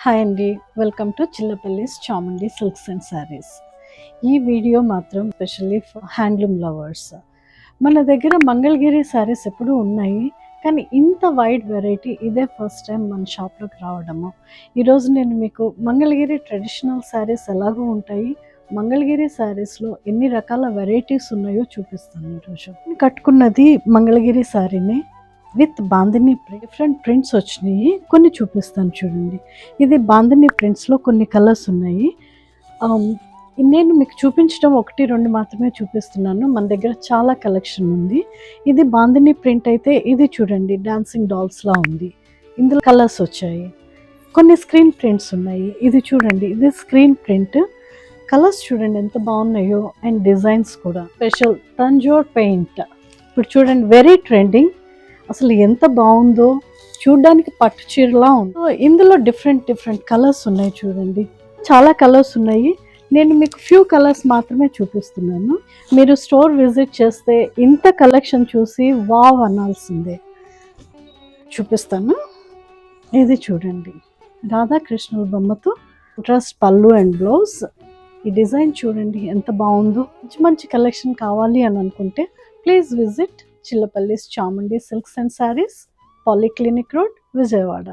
Hi అండి, welcome to Chillapalli's Chamundi Silks and Sarees. ఈ video మాత్రం స్పెషల్లీ ఫర్ హ్యాండ్లూమ్ లవర్స్. మన దగ్గర మంగళగిరి శారీస్ ఎప్పుడూ ఉన్నాయి, కానీ ఇంత వైడ్ వెరైటీ ఇదే ఫస్ట్ టైం మన షాప్లోకి రావడము. ఈరోజు నేను మీకు మంగళగిరి ట్రెడిషనల్ శారీస్ ఎలాగో ఉంటాయి, మంగళగిరి శారీస్లో ఎన్ని రకాల వెరైటీస్ ఉన్నాయో చూపిస్తాను. ఈరోజు కట్టుకున్నది మంగళగిరి శారీని విత్ బాందిని డిఫరెంట్ ప్రింట్స్ వచ్చినాయి, కొన్ని చూపిస్తాను చూడండి. ఇది బాందిని ప్రింట్స్లో కొన్ని కలర్స్ ఉన్నాయి. నేను మీకు చూపించడం 1-2 మాత్రమే చూపిస్తున్నాను, మన దగ్గర చాలా కలెక్షన్ ఉంది. ఇది బాందిని ప్రింట్ అయితే ఇది చూడండి, డాన్సింగ్ డాల్స్లా ఉంది. ఇందులో కలర్స్ వచ్చాయి, కొన్ని స్క్రీన్ ప్రింట్స్ ఉన్నాయి. ఇది చూడండి, ఇది స్క్రీన్ ప్రింట్. కలర్స్ చూడండి ఎంత బాగున్నాయో, అండ్ డిజైన్స్ కూడా స్పెషల్ తంజోర్ పెయింట్. ఇప్పుడు చూడండి, వెరీ ట్రెండింగ్. అసలు ఎంత బాగుందో, చూడ్డానికి పట్టు చీరలా ఉంది. ఇందులో డిఫరెంట్ కలర్స్ ఉన్నాయి చూడండి, చాలా కలర్స్ ఉన్నాయి. నేను మీకు ఫ్యూ కలర్స్ మాత్రమే చూపిస్తున్నాను. మీరు స్టోర్ విజిట్ చేస్తే ఇంత కలెక్షన్ చూసి వావ్ అనాల్సిందే. చూపిస్తాను. ఇది చూడండి, రాధాకృష్ణుల బొమ్మతో డ్రెస్, పళ్ళు అండ్ బ్లౌజ్. ఈ డిజైన్ చూడండి ఎంత బాగుందో. మంచి కలెక్షన్ కావాలి అని అనుకుంటే please visit Chillapalli's Chamundi Silks and Sarees, Polyclinic Road, Vijayawada.